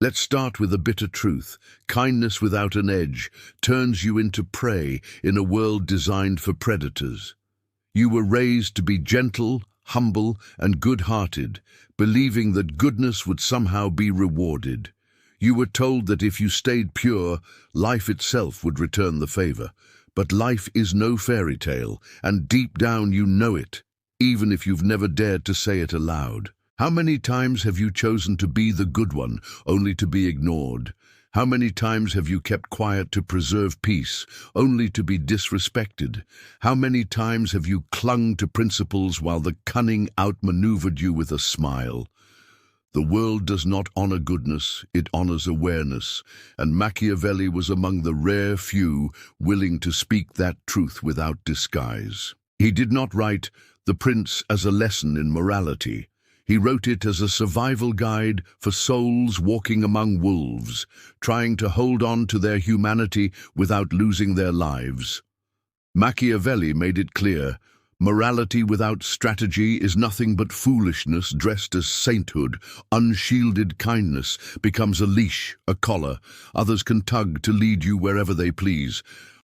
Let's start with a bitter truth. Kindness without an edge turns you into prey in a world designed for predators. You were raised to be gentle, humble, and good-hearted, believing that goodness would somehow be rewarded. You were told that if you stayed pure, life itself would return the favor. But life is no fairy tale, and deep down you know it, even if you've never dared to say it aloud. How many times have you chosen to be the good one, only to be ignored? How many times have you kept quiet to preserve peace, only to be disrespected? How many times have you clung to principles while the cunning outmaneuvered you with a smile? The world does not honor goodness, it honors awareness, and Machiavelli was among the rare few willing to speak that truth without disguise. He did not write The Prince as a lesson in morality. He wrote it as a survival guide for souls walking among wolves, trying to hold on to their humanity without losing their lives. Machiavelli made it clear, morality without strategy is nothing but foolishness dressed as sainthood. Unshielded kindness becomes a leash, a collar. Others can tug to lead you wherever they please.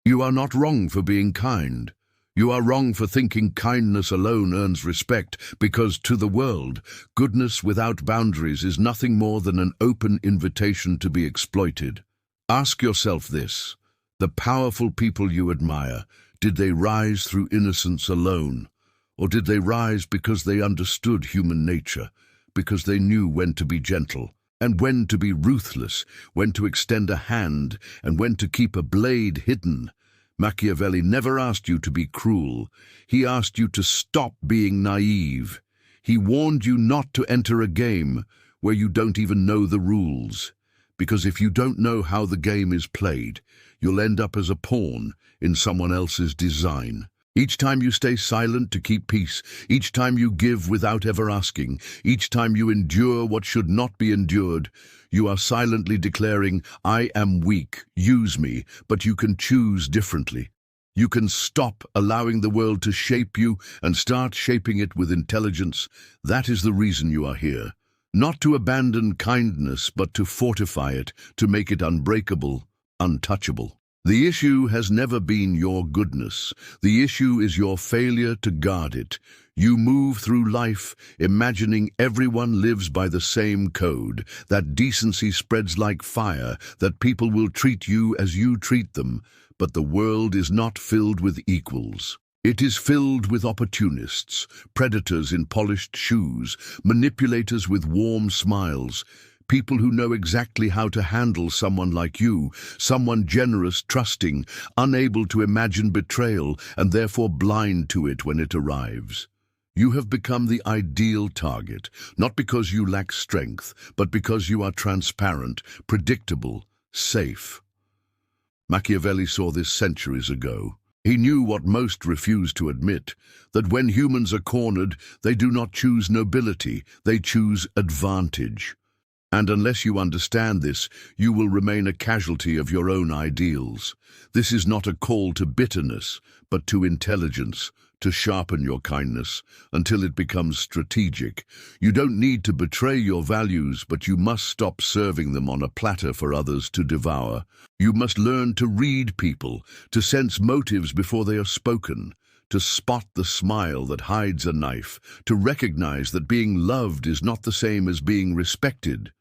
You are not wrong for being kind. You are wrong for thinking kindness alone earns respect, because to the world, goodness without boundaries is nothing more than an open invitation to be exploited. Ask yourself this: the powerful people you admire, did they rise through innocence alone? Or did they rise because they understood human nature, because they knew when to be gentle, and when to be ruthless, when to extend a hand, and when to keep a blade hidden? Machiavelli never asked you to be cruel. He asked you to stop being naive. He warned you not to enter a game where you don't even know the rules. Because if you don't know how the game is played, you'll end up as a pawn in someone else's design. Each time you stay silent to keep peace, each time you give without ever asking, each time you endure what should not be endured, you are silently declaring, I am weak, use me, but you can choose differently. You can stop allowing the world to shape you and start shaping it with intelligence. That is the reason you are here. Not to abandon kindness, but to fortify it, to make it unbreakable, untouchable. The issue has never been your goodness. The issue is your failure to guard it. You move through life imagining everyone lives by the same code, that decency spreads like fire, that people will treat you as you treat them. But the world is not filled with equals. It is filled with opportunists, predators in polished shoes, manipulators with warm smiles, people who know exactly how to handle someone like you, someone generous, trusting, unable to imagine betrayal, and therefore blind to it when it arrives. You have become the ideal target, not because you lack strength, but because you are transparent, predictable, safe. Machiavelli saw this centuries ago. He knew what most refuse to admit, that when humans are cornered, they do not choose nobility, they choose advantage. And unless you understand this, you will remain a casualty of your own ideals. This is not a call to bitterness, but to intelligence, to sharpen your kindness until it becomes strategic. You don't need to betray your values, but you must stop serving them on a platter for others to devour. You must learn to read people, to sense motives before they are spoken, to spot the smile that hides a knife, to recognize that being loved is not the same as being respected.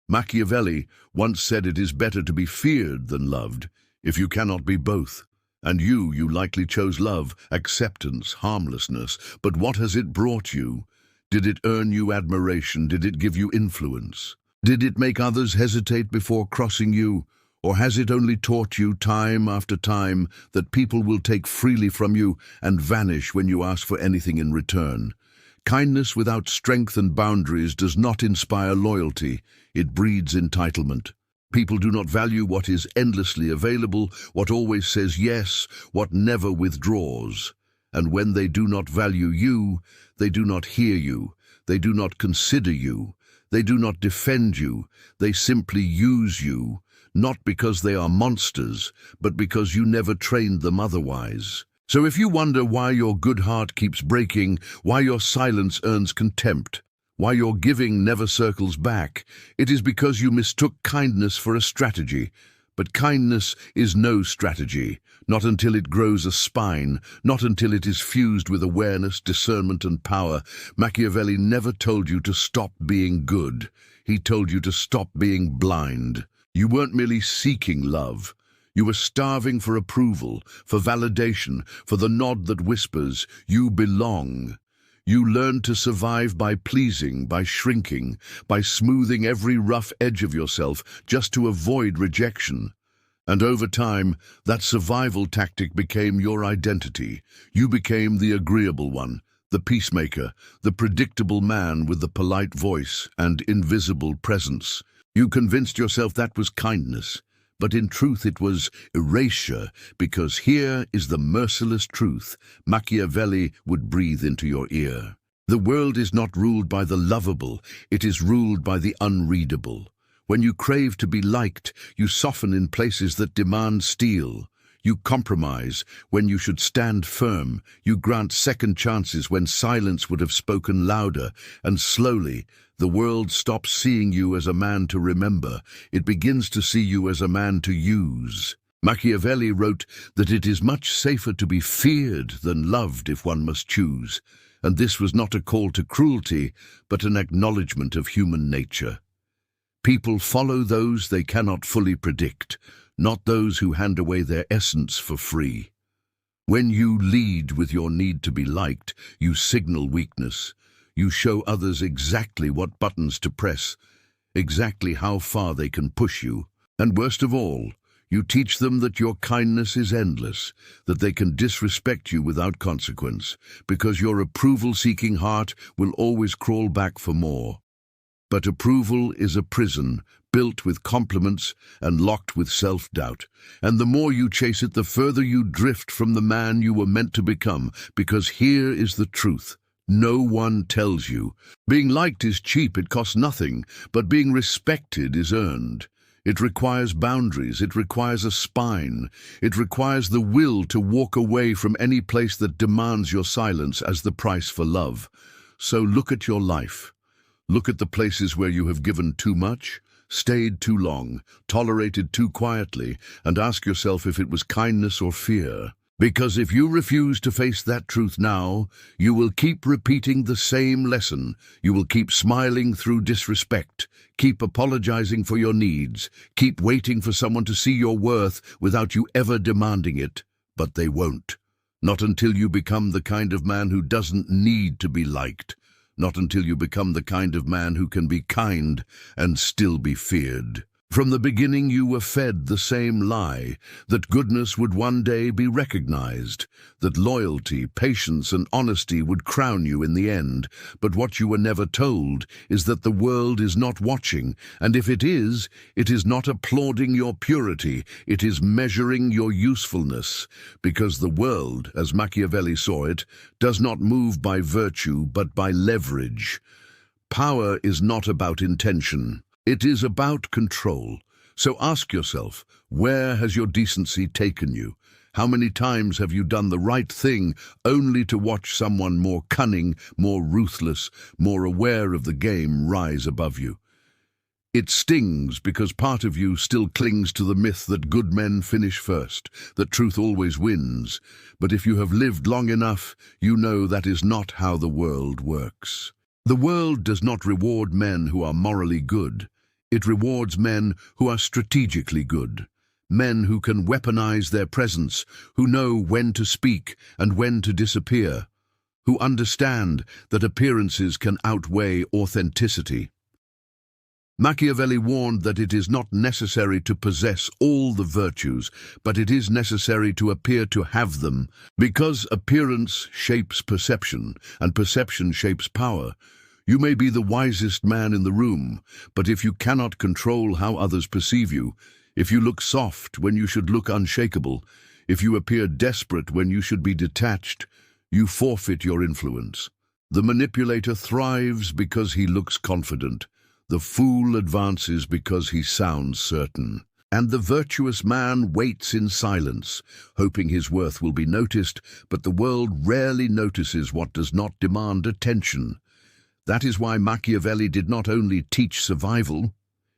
Machiavelli once said it is better to be feared than loved, if you cannot be both. And you likely chose love, acceptance, harmlessness. But what has it brought you? Did it earn you admiration? Did it give you influence? Did it make others hesitate before crossing you? Or has it only taught you time after time that people will take freely from you and vanish when you ask for anything in return? Kindness without strength and boundaries does not inspire loyalty, it breeds entitlement. People do not value what is endlessly available, what always says yes, what never withdraws. And when they do not value you, they do not hear you, they do not consider you, they do not defend you, they simply use you, not because they are monsters, but because you never trained them otherwise. So if you wonder why your good heart keeps breaking, why your silence earns contempt, Why your giving never circles back? It is because you mistook kindness for a strategy. But kindness is no strategy, not until it grows a spine, not until it is fused with awareness, discernment, and power. Machiavelli never told you to stop being good. He told you to stop being blind. You weren't merely seeking love. You were starving for approval, for validation, for the nod that whispers, "You belong." You learned to survive by pleasing, by shrinking, by smoothing every rough edge of yourself just to avoid rejection. And over time, that survival tactic became your identity. You became the agreeable one, the peacemaker, the predictable man with the polite voice and invisible presence. You convinced yourself that was kindness. But in truth it was erasure, because here is the merciless truth Machiavelli would breathe into your ear. The world is not ruled by the lovable, it is ruled by the unreadable. When you crave to be liked, you soften in places that demand steel. You compromise when you should stand firm. You grant second chances when silence would have spoken louder. And slowly, the world stops seeing you as a man to remember. It begins to see you as a man to use. Machiavelli wrote that it is much safer to be feared than loved if one must choose. And this was not a call to cruelty, but an acknowledgement of human nature. People follow those they cannot fully predict, not those who hand away their essence for free. When you lead with your need to be liked, you signal weakness. You show others exactly what buttons to press, exactly how far they can push you. And worst of all, you teach them that your kindness is endless, that they can disrespect you without consequence, because your approval-seeking heart will always crawl back for more. But approval is a prison, built with compliments and locked with self-doubt. And the more you chase it, the further you drift from the man you were meant to become, because here is the truth. No one tells you. Being liked is cheap, it costs nothing, but being respected is earned. It requires boundaries, it requires a spine, it requires the will to walk away from any place that demands your silence as the price for love. So look at your life. Look at the places where you have given too much, stayed too long, tolerated too quietly, and ask yourself if it was kindness or fear. Because if you refuse to face that truth now, you will keep repeating the same lesson. You will keep smiling through disrespect, keep apologizing for your needs, keep waiting for someone to see your worth without you ever demanding it. But they won't. Not until you become the kind of man who doesn't need to be liked. Not until you become the kind of man who can be kind and still be feared. From the beginning you were fed the same lie, that goodness would one day be recognized, that loyalty, patience, and honesty would crown you in the end. But what you were never told is that the world is not watching, and if it is not applauding your purity, it is measuring your usefulness, because the world, as Machiavelli saw it, does not move by virtue but by leverage. Power is not about intention. It is about control. So ask yourself, where has your decency taken you? How many times have you done the right thing only to watch someone more cunning, more ruthless, more aware of the game rise above you? It stings because part of you still clings to the myth that good men finish first, that truth always wins. But if you have lived long enough, you know that is not how the world works. The world does not reward men who are morally good. It rewards men who are strategically good. Men who can weaponize their presence, who know when to speak and when to disappear, who understand that appearances can outweigh authenticity. Machiavelli warned that it is not necessary to possess all the virtues, but it is necessary to appear to have them, because appearance shapes perception, and perception shapes power. You may be the wisest man in the room, but if you cannot control how others perceive you, if you look soft when you should look unshakable, if you appear desperate when you should be detached, you forfeit your influence. The manipulator thrives because he looks confident. The fool advances because he sounds certain. And the virtuous man waits in silence, hoping his worth will be noticed, but the world rarely notices what does not demand attention. That is why Machiavelli did not only teach survival,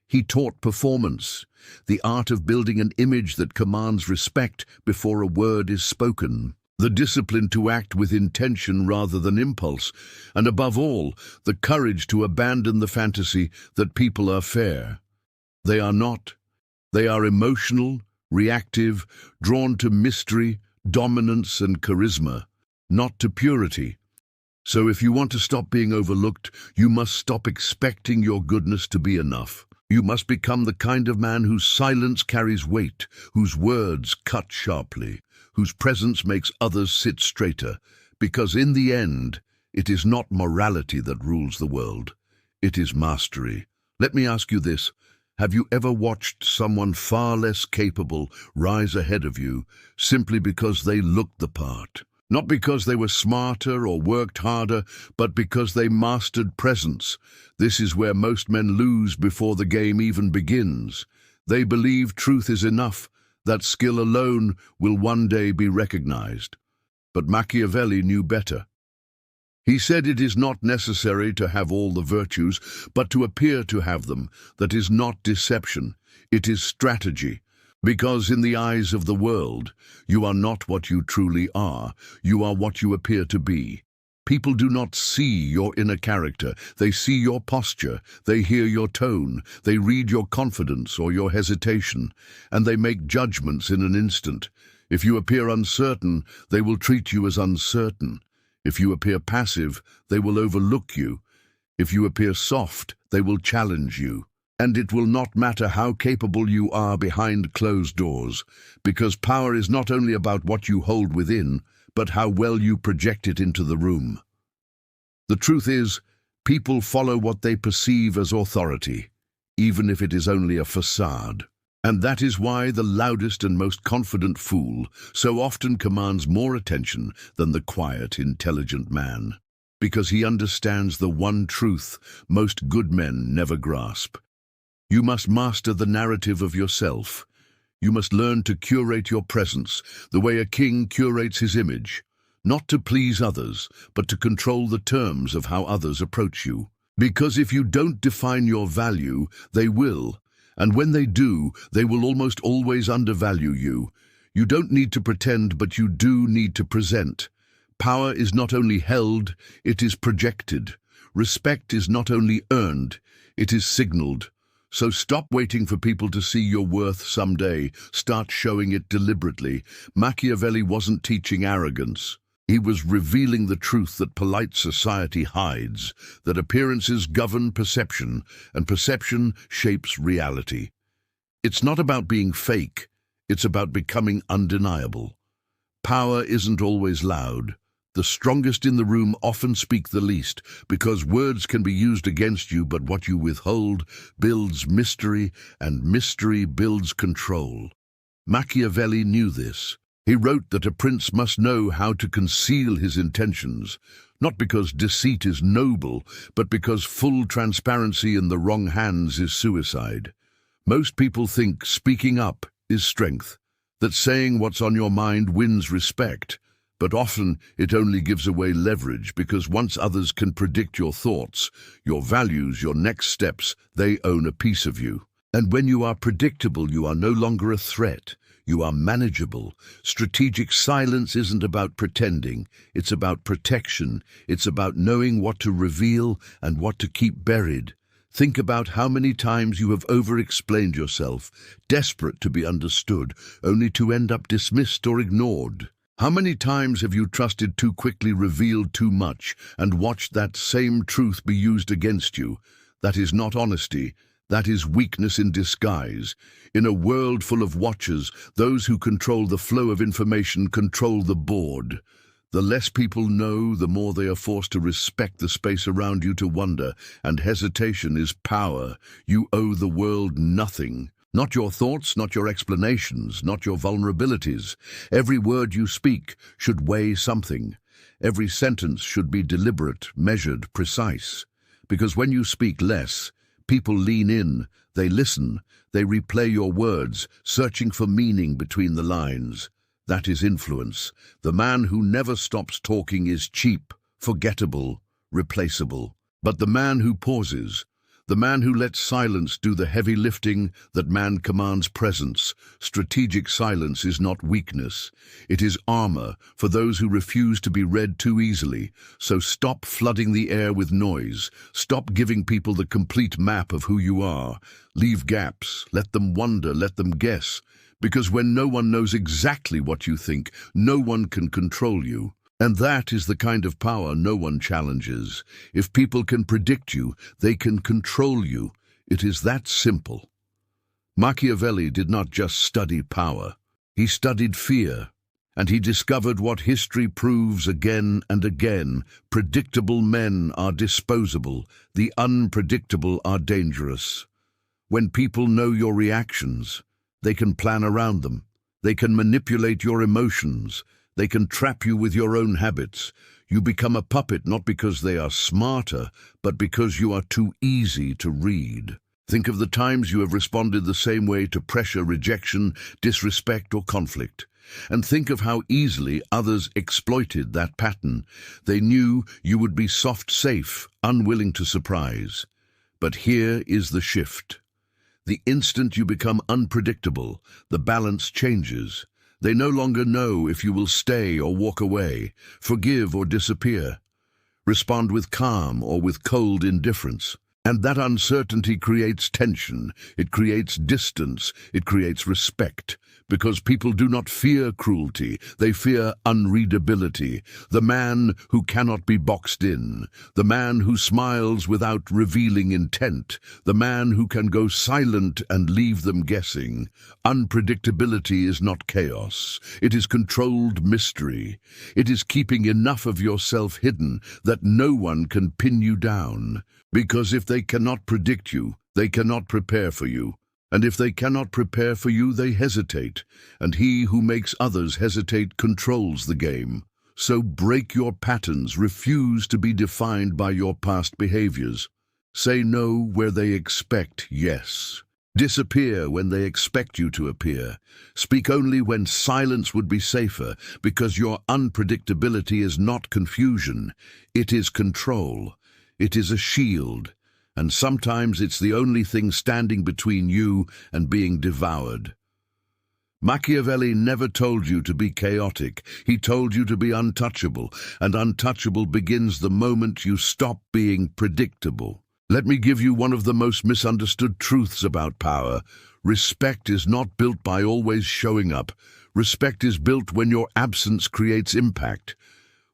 he taught performance, the art of building an image that commands respect before a word is spoken, the discipline to act with intention rather than impulse, and above all, the courage to abandon the fantasy that people are fair. They are not. They are emotional, reactive, drawn to mystery, dominance, and charisma, not to purity. So if you want to stop being overlooked, you must stop expecting your goodness to be enough. You must become the kind of man whose silence carries weight, whose words cut sharply, whose presence makes others sit straighter, because in the end, it is not morality that rules the world. It is mastery. Let me ask you this. Have you ever watched someone far less capable rise ahead of you simply because they looked the part? Not because they were smarter or worked harder, but because they mastered presence. This is where most men lose before the game even begins. They believe truth is enough, that skill alone will one day be recognized. But Machiavelli knew better. He said it is not necessary to have all the virtues, but to appear to have them. That is not deception, it is strategy. Because in the eyes of the world, you are not what you truly are, you are what you appear to be. People do not see your inner character, they see your posture, they hear your tone, they read your confidence or your hesitation, and they make judgments in an instant. If you appear uncertain, they will treat you as uncertain. If you appear passive, they will overlook you. If you appear soft, they will challenge you. And it will not matter how capable you are behind closed doors, because power is not only about what you hold within, but how well you project it into the room. The truth is, people follow what they perceive as authority, even if it is only a facade. And that is why the loudest and most confident fool so often commands more attention than the quiet, intelligent man, because he understands the one truth most good men never grasp. You must master the narrative of yourself. You must learn to curate your presence, the way a king curates his image, not to please others, but to control the terms of how others approach you. Because if you don't define your value, they will, and when they do, they will almost always undervalue you. You don't need to pretend, but you do need to present. Power is not only held, it is projected. Respect is not only earned, it is signaled. So stop waiting for people to see your worth someday. Start showing it deliberately. Machiavelli wasn't teaching arrogance. He was revealing the truth that polite society hides, that appearances govern perception, and perception shapes reality. It's not about being fake, it's about becoming undeniable. Power isn't always loud. The strongest in the room often speak the least, because words can be used against you, but what you withhold builds mystery, and mystery builds control. Machiavelli knew this. He wrote that a prince must know how to conceal his intentions, not because deceit is noble, but because full transparency in the wrong hands is suicide. Most people think speaking up is strength, that saying what's on your mind wins respect. But often it only gives away leverage, because once others can predict your thoughts, your values, your next steps, they own a piece of you. And when you are predictable, you are no longer a threat. You are manageable. Strategic silence isn't about pretending. It's about protection. It's about knowing what to reveal and what to keep buried. Think about how many times you have over-explained yourself, desperate to be understood, only to end up dismissed or ignored. How many times have you trusted too quickly, revealed too much, and watched that same truth be used against you? That is not honesty. That is weakness in disguise. In a world full of watchers, those who control the flow of information control the board. The less people know, the more they are forced to respect the space around you, to wonder, and hesitation is power. You owe the world nothing. Not your thoughts, not your explanations, not your vulnerabilities. Every word you speak should weigh something. Every sentence should be deliberate, measured, precise. Because when you speak less, people lean in, they listen, they replay your words, searching for meaning between the lines. That is influence. The man who never stops talking is cheap, forgettable, replaceable. But the man who pauses, the man who lets silence do the heavy lifting that man commands presence, strategic silence is not weakness. It is armor for those who refuse to be read too easily. So stop flooding the air with noise. Stop giving people the complete map of who you are. Leave gaps. Let them wonder. Let them guess. Because when no one knows exactly what you think, no one can control you. And that is the kind of power no one challenges. If people can predict you, they can control you. It is that simple. Machiavelli did not just study power. He studied fear. And he discovered what history proves again and again. Predictable men are disposable. The unpredictable are dangerous. When people know your reactions, they can plan around them. They can manipulate your emotions. They can trap you with your own habits. You become a puppet not because they are smarter, but because you are too easy to read. Think of the times you have responded the same way to pressure, rejection, disrespect, or conflict. And think of how easily others exploited that pattern. They knew you would be soft, safe, unwilling to surprise. But here is the shift. The instant you become unpredictable, the balance changes. They no longer know if you will stay or walk away, forgive or disappear, respond with calm or with cold indifference. And that uncertainty creates tension, it creates distance, it creates respect. Because people do not fear cruelty, they fear unreadability. The man who cannot be boxed in, the man who smiles without revealing intent, the man who can go silent and leave them guessing. Unpredictability is not chaos, it is controlled mystery. It is keeping enough of yourself hidden that no one can pin you down. Because if they cannot predict you, they cannot prepare for you. And if they cannot prepare for you, they hesitate. And he who makes others hesitate controls the game. So break your patterns, refuse to be defined by your past behaviors. Say no where they expect yes. Disappear when they expect you to appear. Speak only when silence would be safer, because your unpredictability is not confusion. It is control. It is a shield. And sometimes it's the only thing standing between you and being devoured. Machiavelli never told you to be chaotic. He told you to be untouchable, and untouchable begins the moment you stop being predictable. Let me give you one of the most misunderstood truths about power. Respect is not built by always showing up. Respect is built when your absence creates impact.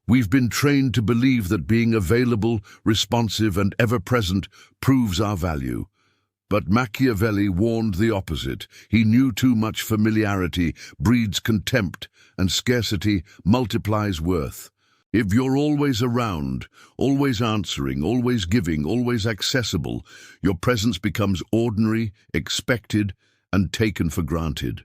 We've been trained to believe that being available, responsive, and ever-present proves our value. But Machiavelli warned the opposite. He knew too much familiarity breeds contempt, and scarcity multiplies worth. If you're always around, always answering, always giving, always accessible, your presence becomes ordinary, expected, and taken for granted.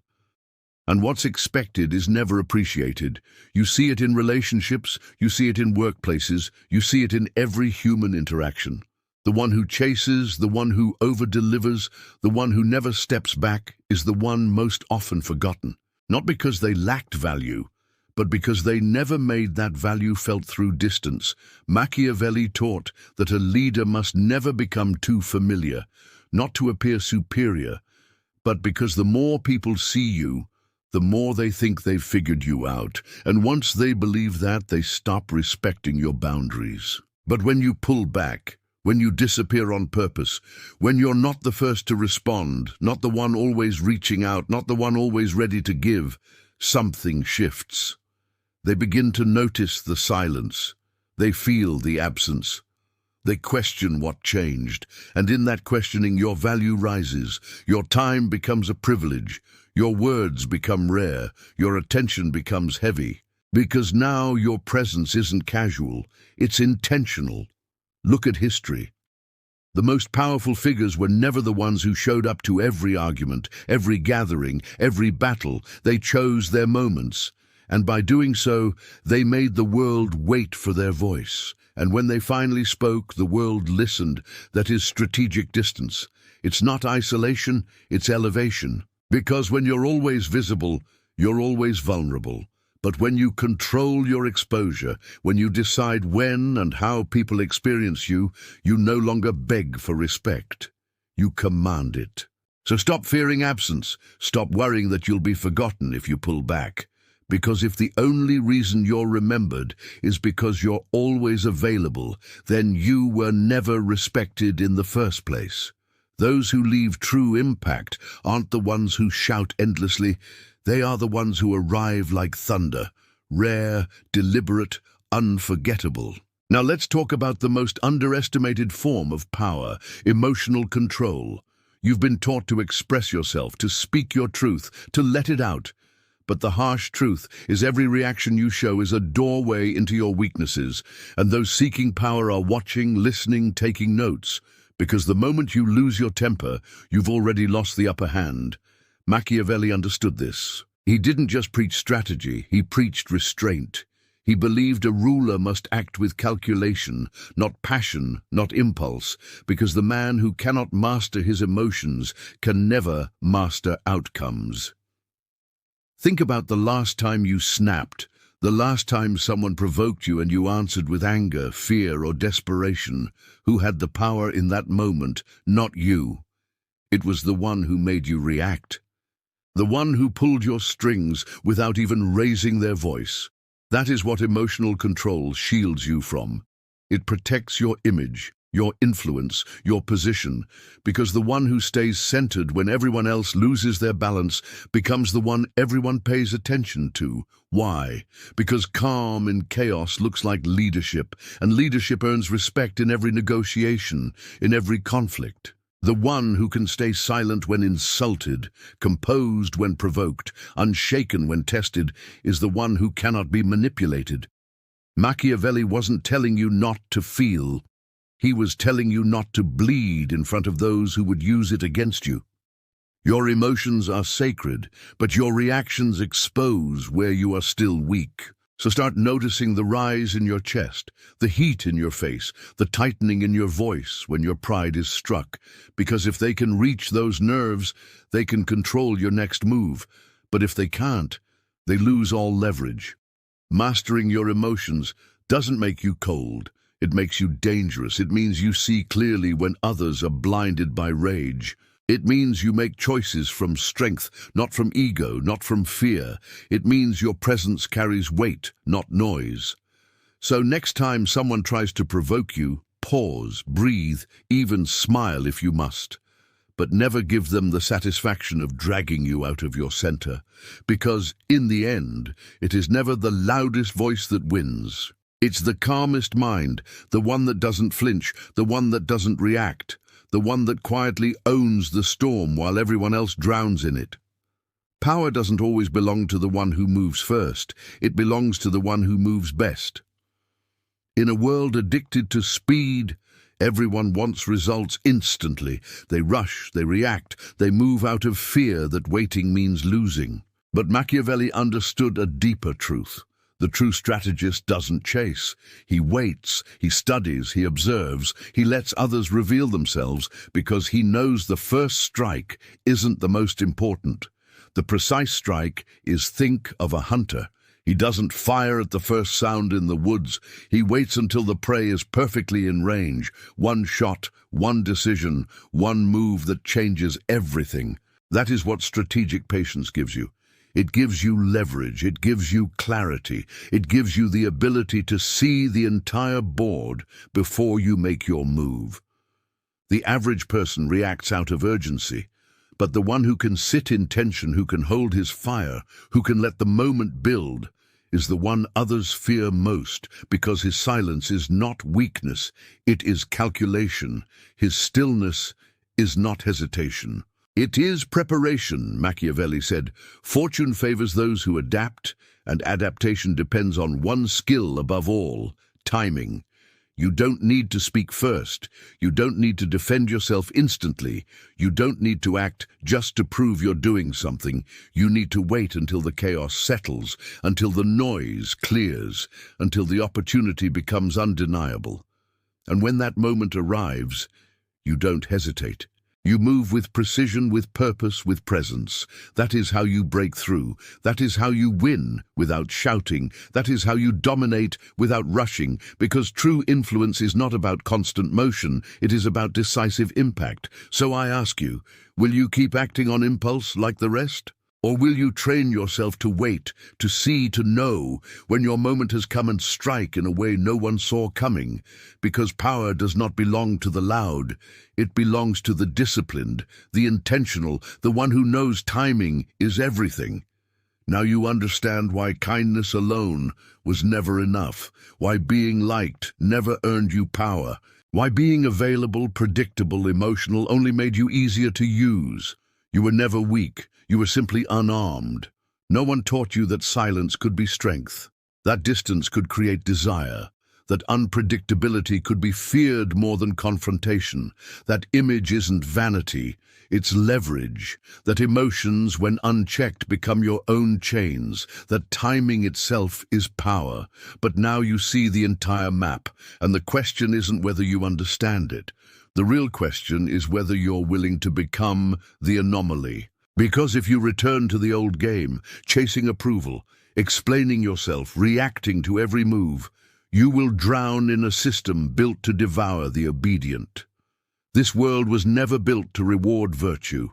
And what's expected is never appreciated. You see it in relationships, you see it in workplaces, you see it in every human interaction. The one who chases, the one who over-delivers, the one who never steps back is the one most often forgotten. Not because they lacked value, but because they never made that value felt through distance. Machiavelli taught that a leader must never become too familiar, not to appear superior, but because the more people see you, the more they think they've figured you out. And once they believe that, they stop respecting your boundaries. But when you pull back, when you disappear on purpose, when you're not the first to respond, not the one always reaching out, not the one always ready to give, something shifts. They begin to notice the silence. They feel the absence. They question what changed, and in that questioning your value rises. Your time becomes a privilege. Your words become rare. Your attention becomes heavy. Because now your presence isn't casual, it's intentional. Look at history. The most powerful figures were never the ones who showed up to every argument, every gathering, every battle. They chose their moments. And by doing so, they made the world wait for their voice. And when they finally spoke, the world listened. That is strategic distance. It's not isolation, it's elevation. Because when you're always visible, you're always vulnerable. But when you control your exposure, when you decide when and how people experience you, you no longer beg for respect. You command it. So stop fearing absence. Stop worrying that you'll be forgotten if you pull back. Because if the only reason you're remembered is because you're always available, then you were never respected in the first place. Those who leave true impact aren't the ones who shout endlessly. They are the ones who arrive like thunder, rare, deliberate, unforgettable. Now let's talk about the most underestimated form of power, emotional control. You've been taught to express yourself, to speak your truth, to let it out. But the harsh truth is every reaction you show is a doorway into your weaknesses, and those seeking power are watching, listening, taking notes. Because the moment you lose your temper, you've already lost the upper hand. Machiavelli understood this. He didn't just preach strategy, he preached restraint. He believed a ruler must act with calculation, not passion, not impulse, because the man who cannot master his emotions can never master outcomes. Think about the last time you snapped, the last time someone provoked you and you answered with anger, fear, or desperation. Who had the power in that moment? Not you. It was the one who made you react. The one who pulled your strings without even raising their voice. That is what emotional control shields you from. It protects your image, your influence, your position, because the one who stays centered when everyone else loses their balance becomes the one everyone pays attention to. Why? Because calm in chaos looks like leadership, and leadership earns respect in every negotiation, in every conflict. The one who can stay silent when insulted, composed when provoked, unshaken when tested, is the one who cannot be manipulated. Machiavelli wasn't telling you not to feel. He was telling you not to bleed in front of those who would use it against you. Your emotions are sacred, but your reactions expose where you are still weak. So start noticing the rise in your chest, the heat in your face, the tightening in your voice when your pride is struck. Because if they can reach those nerves, they can control your next move. But if they can't, they lose all leverage. Mastering your emotions doesn't make you cold. It makes you dangerous. It means you see clearly when others are blinded by rage. It means you make choices from strength, not from ego, not from fear. It means your presence carries weight, not noise. So next time someone tries to provoke you, pause, breathe, even smile if you must. But never give them the satisfaction of dragging you out of your center. Because, in the end, it is never the loudest voice that wins. It's the calmest mind, the one that doesn't flinch, the one that doesn't react, the one that quietly owns the storm while everyone else drowns in it. Power doesn't always belong to the one who moves first. It belongs to the one who moves best. In a world addicted to speed, everyone wants results instantly. They rush, they react, they move out of fear that waiting means losing. But Machiavelli understood a deeper truth. The true strategist doesn't chase. He waits, he studies, he observes, he lets others reveal themselves because he knows the first strike isn't the most important. The precise strike is think of a hunter. He doesn't fire at the first sound in the woods. He waits until the prey is perfectly in range. One shot, one decision, one move that changes everything. That is what strategic patience gives you. It gives you leverage, it gives you clarity, it gives you the ability to see the entire board before you make your move. The average person reacts out of urgency, but the one who can sit in tension, who can hold his fire, who can let the moment build, is the one others fear most, because his silence is not weakness, it is calculation. His stillness is not hesitation. It is preparation, Machiavelli said. Fortune favors those who adapt, and adaptation depends on one skill above all, timing. You don't need to speak first. You don't need to defend yourself instantly. You don't need to act just to prove you're doing something. You need to wait until the chaos settles, until the noise clears, until the opportunity becomes undeniable. And when that moment arrives, you don't hesitate. You move with precision, with purpose, with presence. That is how you break through. That is how you win without shouting. That is how you dominate without rushing, because true influence is not about constant motion, it is about decisive impact. So I ask you, will you keep acting on impulse like the rest? Or will you train yourself to wait, to see, to know when your moment has come and strike in a way no one saw coming? Because power does not belong to the loud. It belongs to the disciplined, the intentional, the one who knows timing is everything. Now you understand why kindness alone was never enough, why being liked never earned you power, why being available, predictable, emotional only made you easier to use. You were never weak. You were simply unarmed. No one taught you that silence could be strength, that distance could create desire, that unpredictability could be feared more than confrontation, that image isn't vanity, it's leverage, that emotions, when unchecked, become your own chains, that timing itself is power. But now you see the entire map, and the question isn't whether you understand it. The real question is whether you're willing to become the anomaly. Because if you return to the old game, chasing approval, explaining yourself, reacting to every move, you will drown in a system built to devour the obedient. This world was never built to reward virtue.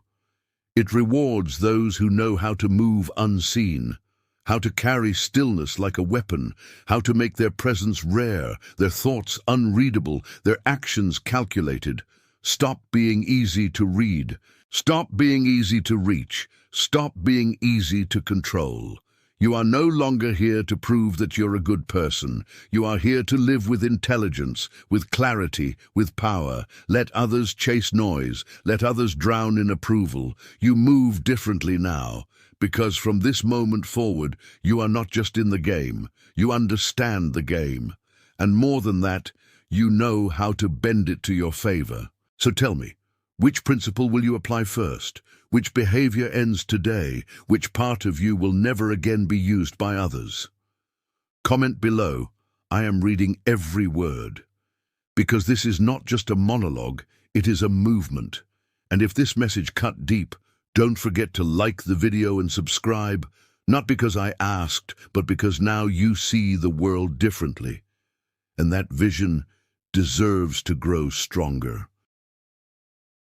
It rewards those who know how to move unseen, how to carry stillness like a weapon, how to make their presence rare, their thoughts unreadable, their actions calculated. Stop being easy to read. Stop being easy to reach. Stop being easy to control. You are no longer here to prove that you're a good person. You are here to live with intelligence, with clarity, with power. Let others chase noise. Let others drown in approval. You move differently now, because from this moment forward, you are not just in the game. You understand the game. And more than that, you know how to bend it to your favor. So tell me, which principle will you apply first? Which behavior ends today? Which part of you will never again be used by others? Comment below. I am reading every word. Because this is not just a monologue, it is a movement. And if this message cut deep, don't forget to like the video and subscribe, not because I asked, but because now you see the world differently. And that vision deserves to grow stronger.